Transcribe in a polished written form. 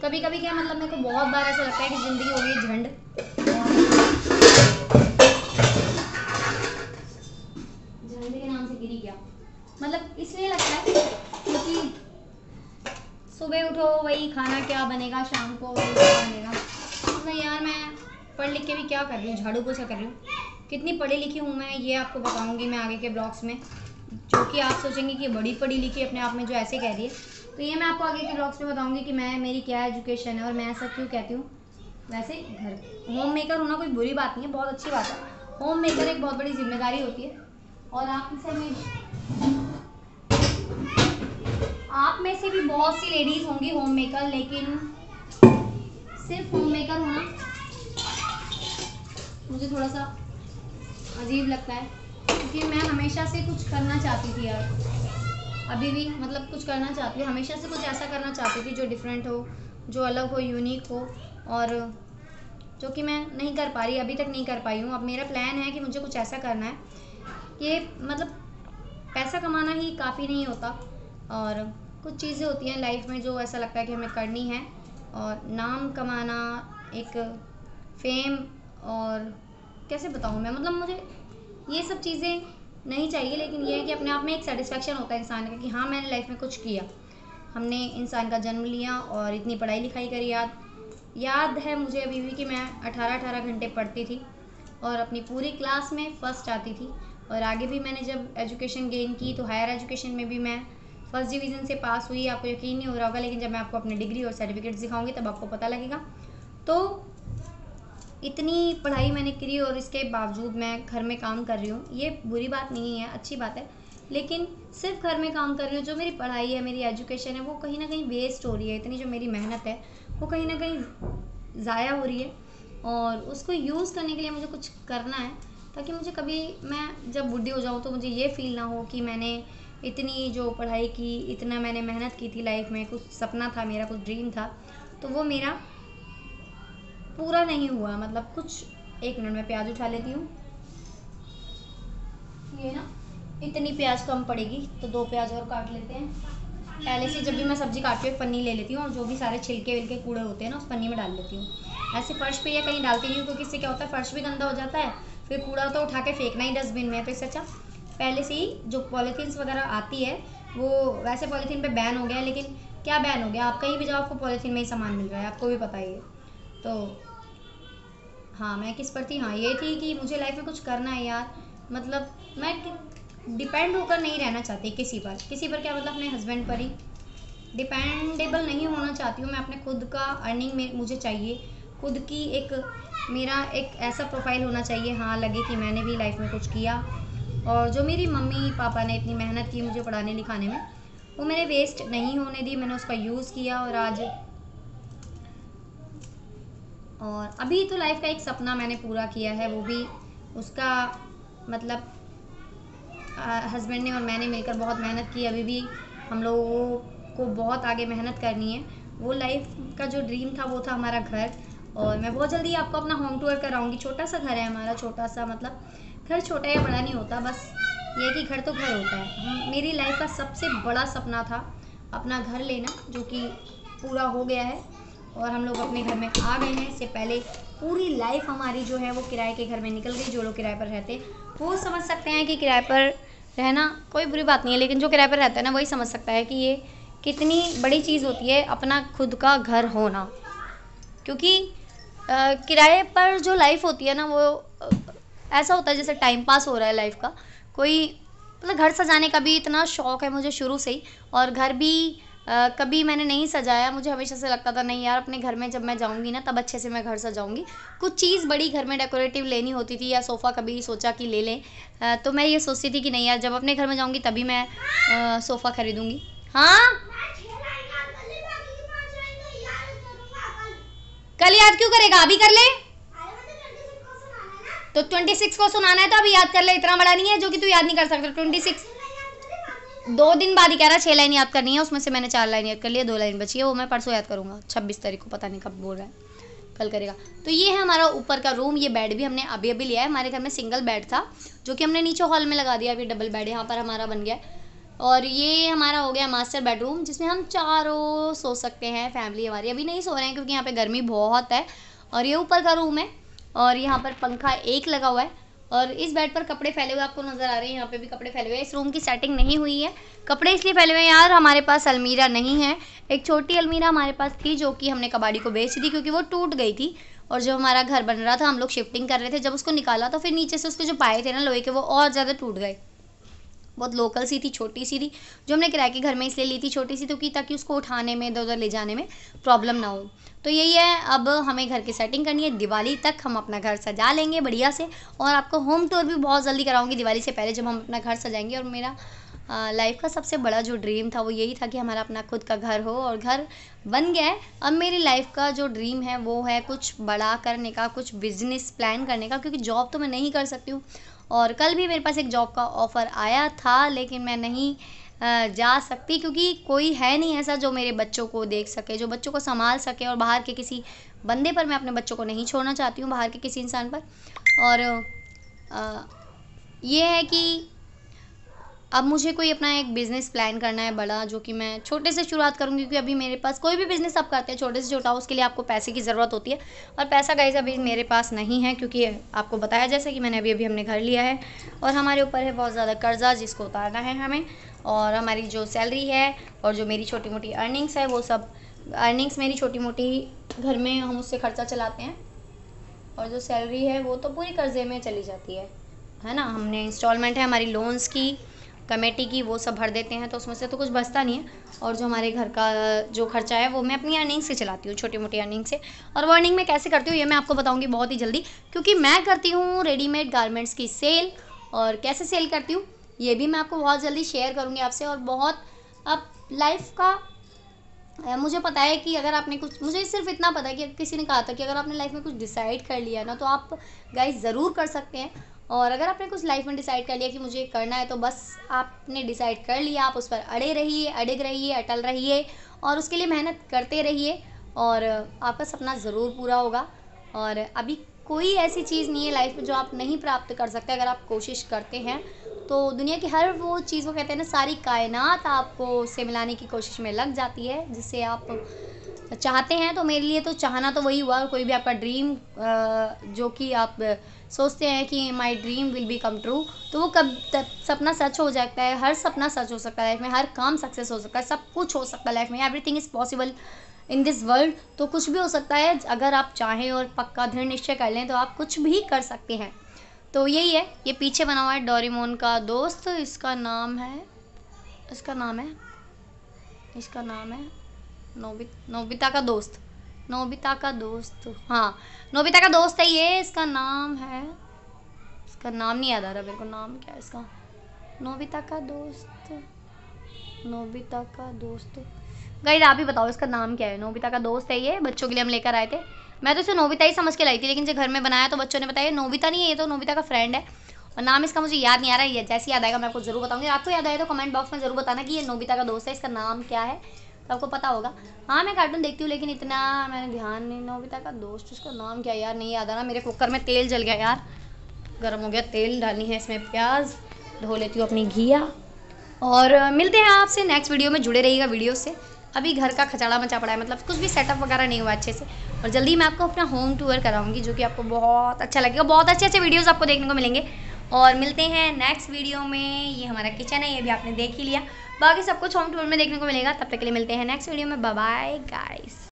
कभी कभी क्या मतलब मेरे को बहुत बार ऐसा लगता है कि ज़िंदगी हो गई झंड। झंड के नाम से गिरी क्या, मतलब इसलिए लगता है क्योंकि सुबह उठो वही खाना क्या बनेगा, शाम को वही क्या बनेगा। नहीं यार, मैं पढ़ लिख के भी क्या कर रही हूँ, झाड़ू पोछा कर रही हूँ। कितनी पढ़ी लिखी हूँ मैं ये आपको बताऊँगी मैं आगे के ब्लॉग्स में, जो कि आप सोचेंगे कि बड़ी पढ़ी लिखी अपने आप में जो ऐसे कह रही है, तो ये मैं आपको आगे के ब्लॉग्स में बताऊँगी कि मेरी क्या एजुकेशन है और मैं ऐसा क्यों कहती हूँ। वैसे घर होम मेकर होना कोई बुरी बात नहीं है, बहुत अच्छी बात है। होम मेकर एक बहुत बड़ी जिम्मेदारी होती है और आप में से भी बहुत सी लेडीज़ होंगी होम मेकर, लेकिन सिर्फ होम मेकर होना मुझे थोड़ा सा अजीब लगता है, क्योंकि मैं हमेशा से कुछ करना चाहती थी यार, अभी भी मतलब कुछ करना चाहती हूँ, हमेशा से कुछ ऐसा करना चाहती थी जो डिफरेंट हो, जो अलग हो, यूनिक हो, और जो कि मैं नहीं कर पा रही, अभी तक नहीं कर पाई हूँ। अब मेरा प्लान है कि मुझे कुछ ऐसा करना है, ये मतलब पैसा कमाना ही काफ़ी नहीं होता, और कुछ चीज़ें होती हैं लाइफ में जो ऐसा लगता है कि हमें करनी है, और नाम कमाना, एक फेम, और कैसे बताऊँ मैं, मतलब मुझे ये सब चीज़ें नहीं चाहिए, लेकिन ये है कि अपने आप में एक सेटिस्फेक्शन होता है इंसान का कि हाँ मैंने लाइफ में कुछ किया। हमने इंसान का जन्म लिया और इतनी पढ़ाई लिखाई करी। याद है मुझे अभी भी कि मैं 18-18 घंटे पढ़ती थी और अपनी पूरी क्लास में फ़र्स्ट आती थी, और आगे भी मैंने जब एजुकेशन गेन की तो हायर एजुकेशन में भी मैं फर्स्ट डिवीज़न से पास हुई। आपको यकीन नहीं हो रहा होगा, लेकिन जब मैं आपको अपनी डिग्री और सर्टिफिकेट्स दिखाऊंगी तब आपको पता लगेगा। तो इतनी पढ़ाई मैंने करी और इसके बावजूद मैं घर में काम कर रही हूँ, ये बुरी बात नहीं है, अच्छी बात है, लेकिन सिर्फ घर में काम कर रही हूँ। जो मेरी पढ़ाई है, मेरी एजुकेशन है, वो कहीं ना कहीं वेस्ट हो रही है। इतनी जो मेरी मेहनत है वो कहीं ना कहीं ज़ाया हो रही है, और उसको यूज़ करने के लिए मुझे कुछ करना है, ताकि मुझे कभी मैं जब बूढ़ी हो जाऊँ तो मुझे ये फील ना हो कि मैंने इतनी जो पढ़ाई की, इतना मैंने मेहनत की थी लाइफ में, कुछ सपना था मेरा, कुछ ड्रीम था, तो वो मेरा पूरा नहीं हुआ। मतलब कुछ, एक मिनट में प्याज उठा लेती हूँ, ये ना इतनी प्याज कम पड़ेगी तो 2 प्याज और काट लेते हैं। पहले से जब भी मैं सब्जी काटती हूँ एक पन्नी ले लेती हूँ और जो भी सारे छिलके विलके कूड़े होते हैं ना उस पन्नी में डाल लेती हूँ। ऐसे फर्श पे या कहीं डालती नहीं हूँ, क्योंकि इससे क्या होता है फर्श भी गंदा हो जाता है, फिर कूड़ा तो उठा के फेंकना ही डस्टबिन में है, तो इससे अच्छा पहले से ही जो पॉलीथीन्स वगैरह आती है, वो वैसे पॉलीथीन पे बैन हो गया है, लेकिन क्या बैन हो गया, आप कहीं भी जाओ आपको पॉलीथीन में ही सामान मिल रहा है, आपको भी पता ही है। तो हाँ, मैं किस पर थी, हाँ ये थी कि मुझे लाइफ में कुछ करना है यार। मतलब मैं डिपेंड होकर नहीं रहना चाहती किसी पर, क्या मतलब अपने हस्बैंड पर ही डिपेंडेबल नहीं होना चाहती हूँ मैं। अपने खुद का अर्निंग में मुझे चाहिए, खुद की एक, मेरा एक ऐसा प्रोफाइल होना चाहिए, हाँ लगे कि मैंने भी लाइफ में कुछ किया, और जो मेरी मम्मी पापा ने इतनी मेहनत की मुझे पढ़ाने लिखाने में, वो मैंने वेस्ट नहीं होने दी, मैंने उसका यूज़ किया। और अभी तो लाइफ का एक सपना मैंने पूरा किया है, वो भी उसका मतलब हस्बैंड ने और मैंने मिलकर बहुत मेहनत की। अभी भी हम लोगों को बहुत आगे मेहनत करनी है। वो लाइफ का जो ड्रीम था वो था हमारा घर, और मैं बहुत जल्दी आपको अपना होम टूर कराऊंगी। छोटा सा घर है हमारा, छोटा सा, मतलब घर छोटा या बड़ा नहीं होता, बस ये कि घर तो घर होता है। मेरी लाइफ का सबसे बड़ा सपना था अपना घर लेना, जो कि पूरा हो गया है, और हम लोग अपने घर में आ गए हैं। इससे पहले पूरी लाइफ हमारी जो है वो किराए के घर में निकल गई। जो लोग किराए पर रहते वो समझ सकते हैं कि किराए पर रहना कोई बुरी बात नहीं है, लेकिन जो किराए पर रहता है ना वही समझ सकता है कि ये कितनी बड़ी चीज़ होती है अपना खुद का घर होना। क्योंकि किराए पर जो लाइफ होती है ना वो ऐसा होता है जैसे टाइम पास हो रहा है लाइफ का। कोई मतलब घर सजाने का भी इतना शौक है मुझे शुरू से ही, और घर भी कभी मैंने नहीं सजाया। मुझे हमेशा से लगता था नहीं यार, अपने घर में जब मैं जाऊंगी ना तब अच्छे से मैं घर सजाऊंगी। कुछ चीज़ बड़ी घर में डेकोरेटिव लेनी होती थी, या सोफ़ा कभी सोचा कि ले लें, तो मैं ये सोचती थी कि नहीं यार, जब अपने घर में जाऊंगी तभी मैं सोफ़ा खरीदूंगी। हाँ, कल याद क्यों करेगा, अभी कर ले। तो 26 को सुनाना है तो अभी याद कर ले, इतना बड़ा नहीं है जो कि तू याद नहीं कर सकता। 26 2 दिन बाद ही कह रहा 6 लाइन याद करनी है, उसमें से मैंने 4 लाइन याद कर लिया, 2 लाइन बची है, वो मैं परसों याद करूंगा, 26 तारीख को, पता नहीं कब बोल रहा है, कल करेगा। तो ये है हमारा ऊपर का रूम। ये बेड भी हमने अभी अभी लिया है। हमारे घर में सिंगल बेड था जो कि हमने नीचे हॉल में लगा दिया, अभी डबल बेड यहाँ पर हमारा बन गया है। और ये हमारा हो गया मास्टर बेडरूम, जिसमें हम चारों सो सकते हैं। फैमिली हमारी अभी नहीं सो रहे हैं क्योंकि यहाँ पे गर्मी बहुत है। और ये ऊपर का रूम है और यहाँ पर पंखा एक लगा हुआ है। और इस बेड पर कपड़े फैले हुए आपको नज़र आ रहे हैं, यहाँ पे भी कपड़े फैले हुए हैं। इस रूम की सेटिंग नहीं हुई है, कपड़े इसलिए फैले हुए हैं यार, हमारे पास अलमीरा नहीं है। एक छोटी अलमीरा हमारे पास थी जो कि हमने कबाड़ी को बेच दी क्योंकि वो टूट गई थी। और जब हमारा घर बन रहा था, हम लोग शिफ्टिंग कर रहे थे, जब उसको निकाला तो फिर नीचे से उसके जो पाए थे ना लोहे के, वो और ज़्यादा टूट गए। बहुत लोकल सी थी, छोटी सी थी, जो हमने किराए के घर में इसलिए ली थी छोटी सी, तो कि ताकि उसको उठाने में, इधर उधर ले जाने में प्रॉब्लम ना हो। तो यही है, अब हमें घर की सेटिंग करनी है। दिवाली तक हम अपना घर सजा लेंगे बढ़िया से, और आपको होम टूर भी बहुत जल्दी कराऊंगी दिवाली से पहले, जब हम अपना घर सजाएंगे। और मेरा लाइफ का सबसे बड़ा जो ड्रीम था वो यही था कि हमारा अपना खुद का घर हो, और घर बन गया है। अब मेरी लाइफ का जो ड्रीम है वो है कुछ बड़ा करने का, कुछ बिजनेस प्लान करने का, क्योंकि जॉब तो मैं नहीं कर सकती हूँ। और कल भी मेरे पास एक जॉब का ऑफ़र आया था, लेकिन मैं नहीं जा सकती क्योंकि कोई है नहीं ऐसा जो मेरे बच्चों को देख सके, जो बच्चों को संभाल सके। और बाहर के किसी बंदे पर मैं अपने बच्चों को नहीं छोड़ना चाहती हूँ, बाहर के किसी इंसान पर। और ये है कि अब मुझे कोई अपना एक बिज़नेस प्लान करना है बड़ा, जो कि मैं छोटे से शुरुआत करूँगी, क्योंकि अभी मेरे पास कोई भी बिज़नेस आप करते हैं छोटे से छोटा, उसके लिए आपको पैसे की ज़रूरत होती है। और पैसा गाइस अभी मेरे पास नहीं है, क्योंकि आपको बताया जैसे कि मैंने अभी हमने घर लिया है और हमारे ऊपर है बहुत ज़्यादा कर्जा, जिसको उतारना है हमें। और हमारी जो सैलरी है और जो मेरी छोटी मोटी अर्निंग्स है, वो सब अर्निंग्स मेरी छोटी मोटी घर में हम उससे खर्चा चलाते हैं, और जो सैलरी है वो तो पूरी कर्जे में चली जाती है ना। हमने इंस्टॉलमेंट है हमारी लोन्स की, कमेटी की, वो सब भर देते हैं, तो उसमें से तो कुछ बचता नहीं है। और जो हमारे घर का जो खर्चा है वो मैं अपनी अर्निंग से चलाती हूँ, छोटी मोटी अर्निंग से। और वो अर्निंग मैं कैसे करती हूँ ये मैं आपको बताऊँगी बहुत ही जल्दी, क्योंकि मैं करती हूँ रेडीमेड गारमेंट्स की सेल। और कैसे सेल करती हूँ ये भी मैं आपको बहुत जल्दी शेयर करूँगी आपसे। और बहुत अब लाइफ का मुझे पता है कि अगर आपने कुछ, मुझे सिर्फ इतना पता है कि किसी ने कहा था कि अगर आपने लाइफ में कुछ डिसाइड कर लिया ना, तो आप गाइस ज़रूर कर सकते हैं। और अगर आपने कुछ लाइफ में डिसाइड कर लिया कि मुझे करना है, तो बस आपने डिसाइड कर लिया, आप उस पर अड़े रहिए, अडिग रहिए, अटल रहिए, और उसके लिए मेहनत करते रहिए, और आपका सपना ज़रूर पूरा होगा। और अभी कोई ऐसी चीज़ नहीं है लाइफ में जो आप नहीं प्राप्त कर सकते अगर आप कोशिश करते हैं। तो दुनिया की हर वो चीज़, वो कहते हैं ना, सारी कायनात आपको से मिलाने की कोशिश में लग जाती है जिससे आप चाहते हैं। तो मेरे लिए तो चाहना तो वही हुआ। और कोई भी आपका ड्रीम जो कि आप सोचते हैं कि my dream will be come true, तो वो कब तक सपना सच हो जाता है। हर सपना सच हो सकता है लाइफ में, हर काम सक्सेस हो सकता है, सब कुछ हो सकता है लाइफ में। Everything is possible in this world. तो कुछ भी हो सकता है अगर आप चाहें और पक्का दृढ़ निश्चय कर लें, तो आप कुछ भी कर सकते हैं। तो यही है, ये पीछे बना हुआ है डोरेमोन का दोस्त, इसका नाम है नोबिता का दोस्त, नोबिता का दोस्त, हाँ नोबिता का दोस्त है ये। इसका नाम नहीं याद आ रहा मेरे को, नाम क्या है इसका, नोबिता का दोस्त। गाइस आप ही बताओ इसका नाम क्या है। नोबिता का दोस्त है ये, बच्चों के लिए हम लेकर आए थे। मैं तो इसे नोबिता ही समझ के लाई थी, लेकिन जब घर में बनाया तो बच्चों ने बताया नोबिता नहीं है, ये तो नोबिता का फ्रेंड है। और नाम इसका मुझे याद नहीं आ रहा है, ये जैसे याद आएगा मैं आपको जरूर बताऊंगी। आपको याद आए तो कमेंट बॉक्स में जरूर बताना कि ये नोबिता का दोस्त है, इसका नाम क्या है, तो आपको पता होगा। हाँ मैं कार्टून देखती हूँ, लेकिन इतना मैंने ध्यान नहीं। नोबिता का दोस्त, उसका नाम क्या यार, नहीं याद आ रहा। मेरे कुकर में तेल जल गया यार, गर्म हो गया, तेल डालनी है इसमें, प्याज धो लेती हूँ अपनी घिया। और मिलते हैं आपसे नेक्स्ट वीडियो में, जुड़े रहिएगा वीडियो से। अभी घर का खचाड़ा मचा पड़ा है, मतलब कुछ भी सेटअप वगैरह नहीं हुआ अच्छे से। और जल्दी मैं आपको अपना होम टूर कराऊंगी, जो कि आपको बहुत अच्छा लगेगा। बहुत अच्छे अच्छे वीडियोस आपको देखने को मिलेंगे। और मिलते हैं नेक्स्ट वीडियो में। ये हमारा किचन है, ये भी आपने देख ही लिया, बाकी सब कुछ होम टूर में देखने को मिलेगा। तब तक के लिए मिलते हैं नेक्स्ट वीडियो में। Bye bye guys.